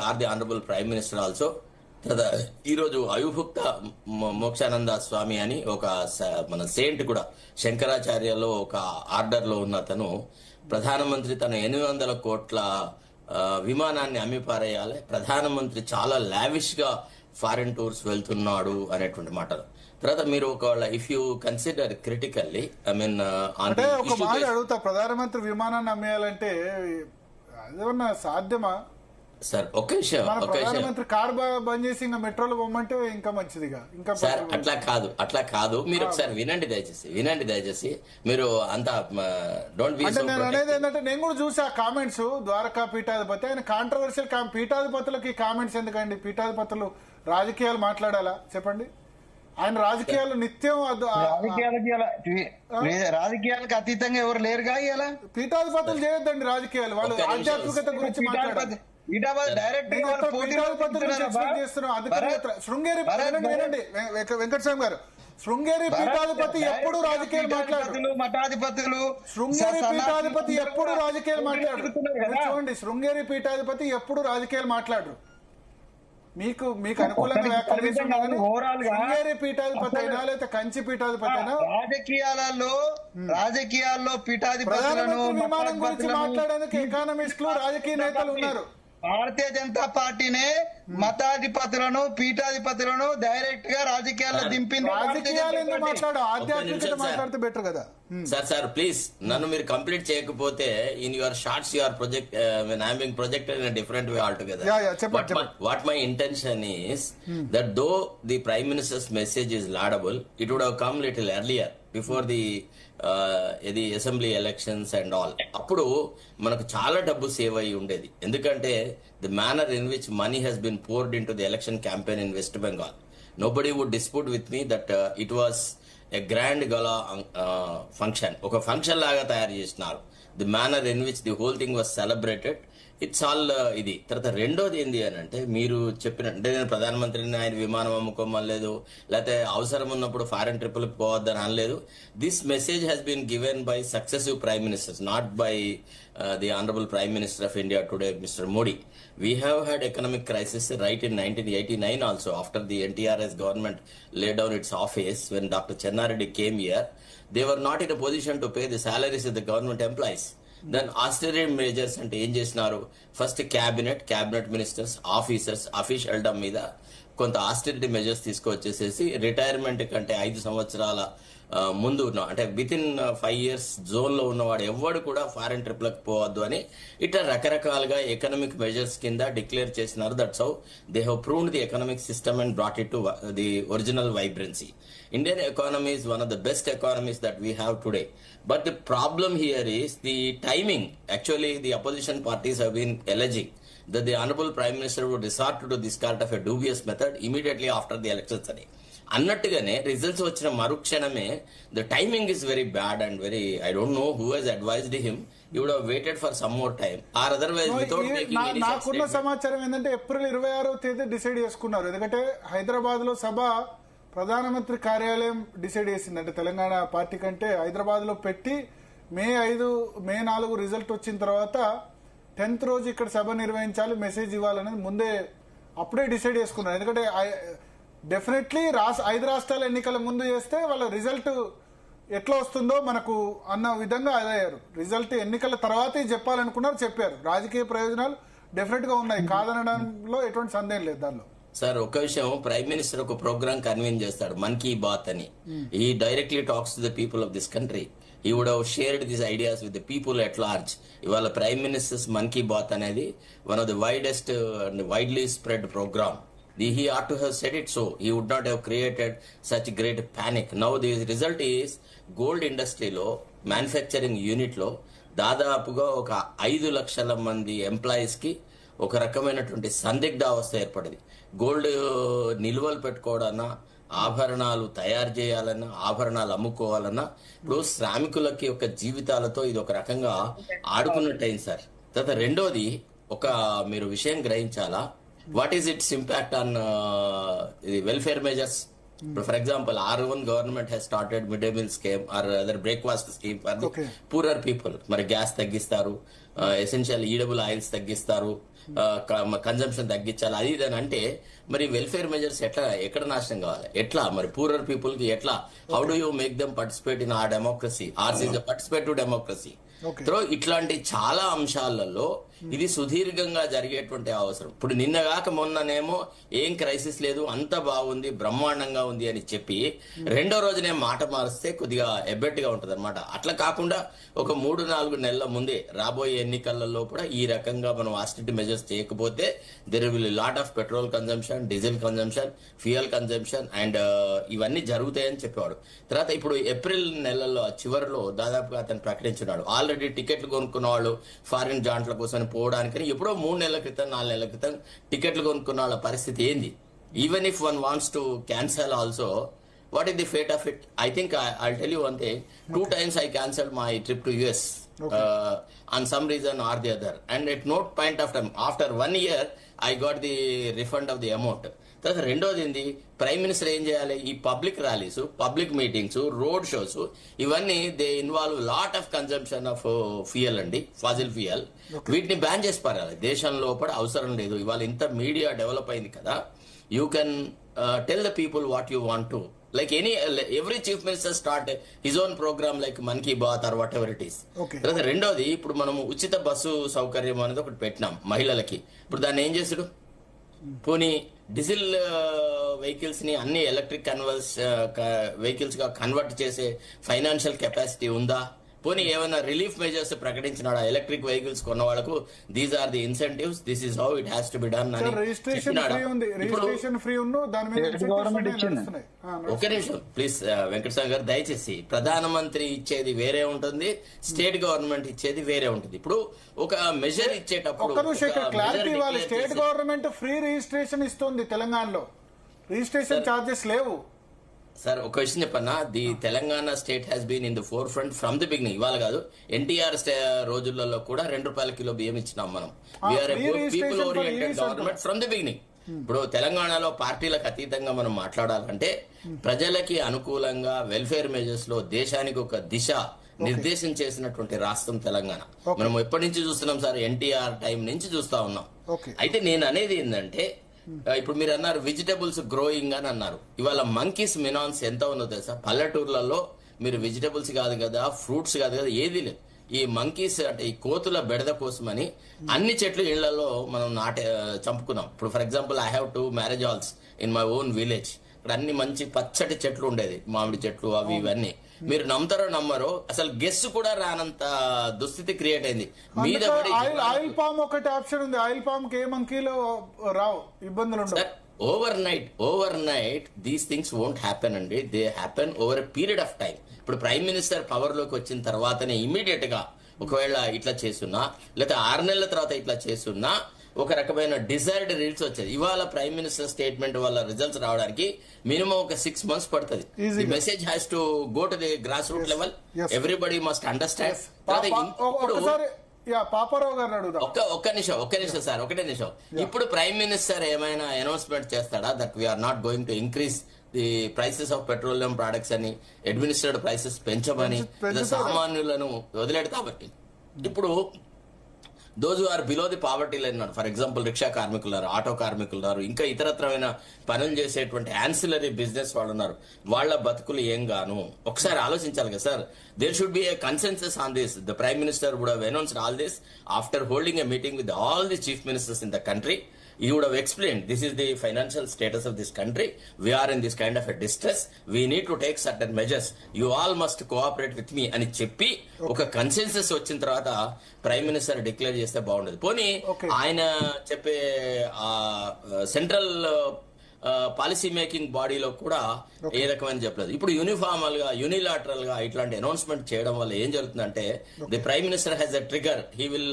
Are the honourable prime minister also. ఈ రోజు అవిభుక్త మోక్షానంద స్వామి అని ఒక మన సెయింట్ కూడా శంకరాచార్యలో ఒక ఆర్డర్ లో ఉన్న అతను ప్రధానమంత్రి తన 800 కోట్ల విమానాన్ని అమ్మిపారేయాలి, ప్రధానమంత్రి చాలా లావిష్ గా ఫారిన్ టూర్స్ వెళ్తున్నాడు అనేటువంటి మాటలు. తర్వాత మీరు ఒకవేళ ఇఫ్ యూ కన్సిడర్ క్రిటికల్లీ అంటే ఒక మాట అడుగుతా, ప్రధానమంత్రి విమానాన్ని అమ్మేయాలంటే అదేమన్నా సాధ్యమా సార్? ఒక్క విషయం ప్రధానమంత్రి కార్ బంద్ చేసి ఇంకా మెట్రోలో పోమంటే ఇంకా మంచిదిగా. ఇంకా సార్ అట్లా కాదు మీరు ఒకసారి వినండి దయచేసి మీరు అంతా డోంట్ బి. నేను అనేది ఏంటంటే నేను కూడా చూసా కామెంట్స్, ద్వారకా పీఠాధిపతి ఆయన కాంట్రవర్షియల్ పీఠాధిపతులకి కామెంట్స్ ఎందుకండి? పీఠాధిపతులు రాజకీయాలు మాట్లాడాలా చెప్పండి? ఆయన రాజకీయాలు నిత్యం రాజకీయాలకు అతీతంగా ఎవరు లేరుగా. ఇలా పీఠాధిపతులు చేయొద్దండి రాజకీయాలు, వాళ్ళు ఆధ్యాత్మికత గురించి మాట్లాడాలి. శృంగేరి వెంకటస్వామి గారు, శృంగేరి పీఠాధిపతి ఎప్పుడు రాజకీయాలు మాట్లాడు, మఠాధిపతులు శృంగేరి పీఠాధిపతి ఎప్పుడు రాజకీయాలు మాట్లాడు చూడండి, శృంగేరి పీఠాధిపతి ఎప్పుడు రాజకీయాలు మాట్లాడరు. మీకు అనుకూలంగా శృంగేరి పీఠాధిపతి అయినా లేదా కంచి పీఠాధిపతి అయినా రాజకీయాల్లో పీఠాధిపతులను విమానం గురించి మాట్లాడేందుకు ఎకానమిస్టులు రాజకీయ నేతలు ఉన్నారు. భారతీయ జనతా పార్టీనే మతాధిపతులను పీఠాధిపతులను డైరెక్ట్ గా రాజకీయాల్లో దింపింది. మాట్లాడితే బెటర్ కదా సార్. ప్లీజ్ నన్ను మీరు కంప్లీట్ చేయకపోతే in your shorts your project projected in a different way altogether. What my intention is that though the Prime Minister's message is laudable, it would have come little earlier before the assembly elections and all. అప్పుడు మనకు చాలా డబ్బు save అయ్యి ఉండేది. ఎందుకంటే the manner in which money has been poured into the election campaign in West Bengal, nobody would dispute with me that it was a grand gala function, ఒక function లాగా తయారు చేసినారు. The manner in which the whole thing was celebrated, it's all ఇది. తర్వాత రెండోది ఏంది అని అంటే మీరు చెప్పినట్టే నేను ప్రధానమంత్రిని ఆయన విమానం అమ్ముకోమనలేదు, లేకపోతే అవసరం ఉన్నప్పుడు ఫారెన్ ట్రిప్పులకు పోవద్దని అనలేదు. This message has been given by successive prime ministers, not by the honourable prime minister of India today, Mr. Modi. We have had economic crisis right in 1989 also, after the NTRS government laid down its office. When Dr. Chennareddy came here, they were not in a position to pay the salaries of the government employees. Then Australian measures అంటే ఏం చేసినారు? First cabinet ministers, officers officialdom మీద కొంత austerity measures తీసుకొచ్చేసేసి retirement కంటే 5 సంవత్సరాల ముందు ఉన్న అంటే విత్ ఇన్ 5 years జోన్ లో ఉన్నవాడు ఎవడు కూడా ఫారెన్ ట్రిప్లకు పోవద్దు అని ఇట్లా రకరకాలుగా ఎకనామిక్ మెజర్స్ కింద డిక్లేర్ చేసినారు. That's how they have proved the economic system and brought it to the original vibrancy. Indian economy is one of the best economies that we have today. But the problem here is the timing. Actually, the opposition parties have been alleging that the Honorable Prime Minister would resort to this kind of a dubious method immediately after the elections. అన్నట్టుగానే results వచ్చిన మరుక్షణమే the timing is very bad and very, I don't know who has advised him, you would have waited for some more time or otherwise without making any. నాకున్న సమాచారం ఏంటంటే April 26వ తేదీ decide చేసుకున్నారు. ఎందుకంటే హైదరాబాద్ లో సభ ప్రధానమంత్రి కార్యాలయం డిసైడ్ చేసింది. అంటే తెలంగాణ పార్టీ కంటే హైదరాబాద్ లో పెట్టి మే 4 రిజల్ట్ వచ్చిన తర్వాత 10th రోజు ఇక్కడ సభ నిర్వహించాలి, మెసేజ్ ఇవ్వాలనేది ముందే అప్పుడే డిసైడ్ చేసుకున్నారు. ఎందుకంటే డెఫినెట్లీ 5 రాష్ట్రాల ఎన్నికల ముందు చేస్తే వాళ్ళ రిజల్ట్ ఎట్లా వస్తుందో మనకు అన్న విధంగా అదయ్యారు. రిజల్ట్ ఎన్నికల తర్వాతే చెప్పాలనుకున్నారు, చెప్పారు. రాజకీయ ప్రయోజనాలు డెఫినెట్ గా ఉన్నాయి, కాదనడంలో ఎటువంటి సందేహం లేదు దానిలో. సార్ ఒక విషయం, ప్రైమ్ మినిస్టర్ ఒక ప్రోగ్రామ్ కన్వీన్ చేస్తాడు మన్ కీ బాత్ అని. He directly talks to the people of this country. He would have shared this ideas with the people at large. ఇవాళ ప్రైమ్ మినిస్టర్స్ మన్ కీ బాత్ అనేది one of the widest and widely spread programme. He ought to have said it so. He would not have created such great panic. Now the result is gold industry లో manufacturing unit లో దాదాపుగా ఒక 5 లక్షల మంది employees కి ఒక రకమైనటువంటి సందిగ్ధ అవస్థ ఏర్పడింది. గోల్డ్ నిల్వలు పెట్టుకోవాలన్నా, ఆభరణాలు తయారు చేయాలన్నా, ఆభరణాలు అమ్ముకోవాలన్నా ఇప్పుడు శ్రామికులకి ఒక జీవితాలతో ఇది ఒక రకంగా ఆడుకున్నట్టయింది సార్. తర్వాత రెండోది మీరు విషయం గ్రహించాలా, what is its impact on the welfare measures? For example, our own government has started midday meal scheme or other breakfast scheme for the poorer people. మరి గ్యాస్ తగ్గిస్తారు, ఎసెన్షియల్ ఈడబుల్ ఆయిల్స్ తగ్గిస్తారు, consumption తగ్గించాలి, అది ఇది అని అంటే మరి welfare measures ఎక్కడ నాశనం కావాలి, ఎట్లా మరి పూరర్ పీపుల్ కి ఎట్లా, how do you make them participate in our democracy, ours is participative democracy. ఇట్లాంటి చాలా అంశాలలో ఇది సుదీర్ఘంగా జరిగేటువంటి అవసరం. ఇప్పుడు నిన్నగాక మొన్ననేమో ఏం క్రైసిస్ లేదు, అంత బాగుంది, బ్రహ్మాండంగా ఉంది అని చెప్పి రెండో రోజునే మాట మారిస్తే కొద్దిగా ఎబ్బెట్టుగా ఉంటది అనమాట. అట్లా కాకుండా ఒక 3-4 నెలల ముందే రాబోయే ఎన్నికలలో కూడా ఈ రకంగా మనం ఆస్టిటీ మెజర్స్ చేయకపోతే there will lot of petrol consumption, diesel consumption, fuel consumption and ఇవన్నీ జరుగుతాయని చెప్పేవాడు. తర్వాత ఇప్పుడు ఏప్రిల్ నెలలో చివరిలో దాదాపుగా అతను ప్రకటించున్నాడు, ఆల్రెడీ టికెట్లు కొనుక్కున్న వాళ్ళు ఫారిన్ జాంట్ల కోసం పోవడానికి ఎప్పుడో 3 నెలల క్రితం 4 నెలల క్రితం టికెట్లు కొనుక్కున్న వాళ్ళ పరిస్థితి ఏంది? Even if one wants to cancel also, what is the fate of it? I think I tell you one thing, 2 times I cancelled my trip to US on some reason or the other, and at no point of time after 1 year I got the refund of the amount. తర్వాత రెండోది ఏంది, prime minister ఏం చేయాలి, ఈ public rallies, public meetings, road shows ఇవన్నీ they involve lot of consumption of fuel అండి, fossil fuel. వీటిని ban చేసి పారాలి, దేశం లోపల అవసరం లేదు. ఇవాళ ఇంత మీడియా డెవలప్ అయింది కదా, you can tell the people what you want to, like every chief minister start his own program like Mann Ki Baat or whatever it is. తర్వాత రెండోది, ఇప్పుడు మనము ఉచిత బస్సు సౌకర్యం అనేది ఒకటి పెట్టినాం మహిళలకి. ఇప్పుడు దాన్ని ఏం చేసాడు, పోనీ డీజిల్ వెహికల్స్ ని అన్ని ఎలక్ట్రిక్ వెహికల్స్ గా కన్వర్ట్ చేసే ఫైనాన్షియల్ కెపాసిటీ ఉందా? పోనీ ఏమైనా రిలీఫ్ మెజర్స్ ప్రకటించినాడా ఎలక్ట్రిక్ వెహికల్స్ కొన్న వాళ్ళకు? These are the incentives, this is how it has to be done అని ఒక నిమిషం ప్లీజ్ వెంకటస్వామి గారు, దయచేసి ప్రధానమంత్రి ఇచ్చేది వేరే ఉంటుంది, స్టేట్ గవర్నమెంట్ ఇచ్చేది వేరే ఉంటుంది. ఇప్పుడు ఒక మెజర్ ఇచ్చేటప్పుడు స్టేట్ గవర్నమెంట్ ఫ్రీ రిజిస్ట్రేషన్ ఇస్తుంది, తెలంగాణలో రిజిస్ట్రేషన్ ఛార్జెస్ లేవు. సార్ ఒక విషయం చెప్పన్నా, the Telangana state has been in the forefront from the beginning. ఇవాళ కాదు, ఎన్టీఆర్ రోజులలో కూడా ₹2 కిలో బియ్యం ఇచ్చినాం మనం. We are people oriented government from the beginning. ఇప్పుడు తెలంగాణలో పార్టీలకు అతీతంగా మనం మాట్లాడాలంటే ప్రజలకి అనుకూలంగా వెల్ఫేర్ మెజర్స్ లో దేశానికి ఒక దిశ నిర్దేశం చేసినటువంటి రాష్ట్రం తెలంగాణ. మనం ఎప్పటి నుంచి చూస్తున్నాం సార్, ఎన్టీఆర్ టైం నుంచి చూస్తా ఉన్నాం. అయితే నేను అనేది ఏంటంటే, ఇప్పుడు మీరు అన్నారు వెజిటబుల్స్ గ్రోయింగ్ అని అన్నారు. ఇవాళ మంకీస్ మినాన్స్ ఎంత ఉందో తెలుసా? పల్లెటూర్లలో మీరు వెజిటబుల్స్ కాదు కదా, ఫ్రూట్స్ కాదు కదా, ఏది లేదు. ఈ మంకీస్ అంటే ఈ కోతుల బెడద కోసమని అన్ని చెట్లు ఇళ్లలో మనం చంపుకున్నాం. ఇప్పుడు for example I have 2 marriage halls in my own village. ఇక్కడ అన్ని మంచి పచ్చటి చెట్లు ఉండేది, మామిడి చెట్లు అవి ఇవన్నీ. మీరు నమ్ముతారో నమ్మరో, అసలు గెస్ కూడా రానంత దుస్థితి క్రియేట్ అయింది. మీద ఆయిల్ పామ్ ఒకటి ఆప్షన్ ఉంది, ఆయిల్ పామ్ కి ఏ మంకీలో రావు, ఇబ్బందులు ఉండవు. Overnight these things won't happen అండి, they happen over a period of time. ఇప్పుడు ప్రైమ్ మినిస్టర్ పవర్ లోకి వచ్చిన తర్వాతనే ఇమీడియట్ గా ఒకవేళ ఇట్లా చేస్తున్నా, లేకపోతే 6 నెలల తర్వాత ఇట్లా చేస్తున్నా ఒక రకమైన డిజైర్డ్ రిజల్ట్స్ వచ్చేది. ఇవాళ ప్రైమ్ మినిస్టర్ స్టేట్మెంట్ వల్ల రిజల్ట్స్ రావడానికి మినిమం ఒక 6 months పడుతుంది. The message has to go to the grass root level, everybody must understand. ఒక్క నిమిషం సార్, ఒకటే నిమిషం. ఇప్పుడు ప్రైమ్ మినిస్టర్ ఏమైనా అనౌన్స్మెంట్ చేస్తాడా that we are not going to increase the prices of petroleum products అని, అడ్మినిస్ట్రేటివ్ ప్రైసెస్ పెంచమని, సామాన్యులను వదిలేడు? ఇప్పుడు those are below the poverty line ఉన్నారు. ఫర్ ఎగ్జాంపుల్ రిక్షా కార్మికులు ఉన్నారు, ఆటో కార్మికులు ఉన్నారు, ఇంకా ఇతరత్రమైన పనులు చేసేటువంటి యాన్సిలరీ బిజినెస్ వాళ్ళు ఉన్నారు. వాళ్ళ బతుకులు ఏం గాను ఒకసారి ఆలోచించాలి కదా sir. There should be a consensus on this. The prime minister would have announced all this after holding a meeting with all the chief ministers in the country. You would have explained this is the financial status of this country. We are in this kind of a distress. We need to take certain measures. You all must cooperate with me అని చెప్పి ఒక consensus వచ్చిన తర్వాత prime minister declare చేస్తే బాగుండదు. పోనీ ఆయన చెప్పే సెంట్రల్ పాలసీ మేకింగ్ బాడీలో కూడా ఏ రకమైన చెప్పలేదు. ఇప్పుడు యూనిలాటరల్ గా ఇట్లాంటి అనౌన్స్మెంట్ చేయడం వల్ల ఏం జరుగుతుందంటే, the prime minister has a trigger, he will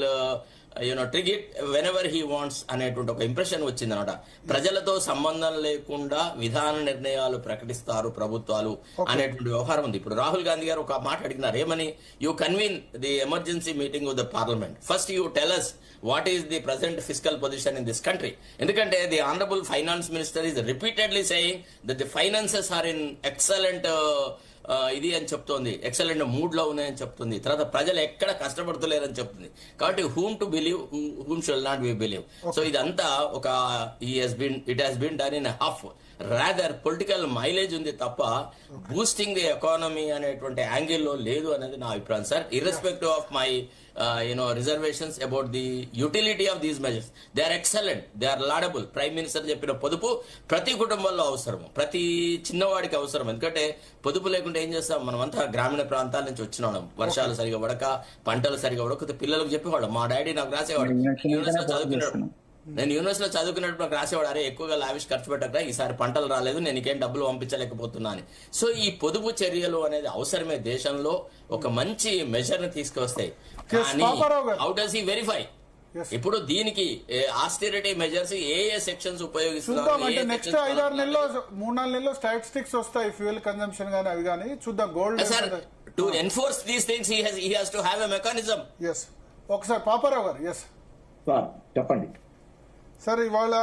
trig it whenever he wants అనేటువంటి ఒక ఇంప్రెషన్ వచ్చిందనమాట. ప్రజలతో సంబంధం లేకుండా విధాన నిర్ణయాలు ప్రకటిస్తారు ప్రభుత్వాలు అనేటువంటి వ్యవహారం ఉంది. ఇప్పుడు రాహుల్ గాంధీ గారు ఒక మాట అడిగినారు, ఏమని? You convene the emergency meeting with the parliament. First you tell us what is the present fiscal position in this country. ఎందుకంటే the honorable finance minister is repeatedly saying that the finances are in excellent ఇది అని చెప్తోంది, excellent mood లో ఉన్నాయని చెప్తుంది, తర్వాత ప్రజలు ఎక్కడ కష్టపడుతలేరని చెప్తుంది. కాబట్టి whom to believe, whom should not be believe. So ఇదంతా ఒక it has been done in half, rather political mileage ఉంది తప్ప బూస్టింగ్ ది ఎకానమీ అనేటువంటి యాంగిల్లో లేదు అనేది నా అభిప్రాయం sir. Irrespective of my reservations about the utility of these measures, they are excellent, they are laudable. Prime minister చెప్పిన పొదుపు ప్రతి కుటుంబంలో అవసరము, ప్రతి చిన్నవాడికి అవసరం. ఎందుకంటే పొదుపు లేకుంటే ఏం చేస్తాం, మనమంతా గ్రామీణ ప్రాంతాల నుంచి వచ్చినాం, వర్షాలు సరిగా పడక, పంటలు సరిగా పడక పిల్లలకు చెప్పేవాడు. మా డాడీ నాకు రాసేవాడు, యూనివర్సిటీలో చదువుకున్నాడు, నేను యూనివర్సిటీలో చదువుకున్నప్పుడు నాకు రాసేవాడు, అరే ఎక్కువగా లావిష్ ఖర్చు పెట్టక ఈసారి పంటలు రాలేదు, నేను ఇంకేం డబ్బులు పంపించలేకపోతున్నా అని. సో ఈ పొదుపు చర్యలు అనేది అవసరమే, దేశంలో ఒక మంచి మెజర్ ని తీసుకొస్తాయి. కానీ హౌ డస్ హీ వెరిఫై? ఇప్పుడు దీనికి ఆస్టిరిటీ మెజర్స్ ఏ సెక్షన్స్ ఉపయోగిస్తున్నారు? నెక్స్ట్ 5-6 నెలల్లో 3-4 నెలల్లో స్టాటిస్టిక్స్ వస్తాయి, ఫ్యూయల్ కన్జంప్షన్ గానీ అవి గానీ చూద్దాం. Gold to enforce these things he has to have a mechanism. ఒకసారి పాపారావు గారు. చెప్పండి సార్, ఇవాళ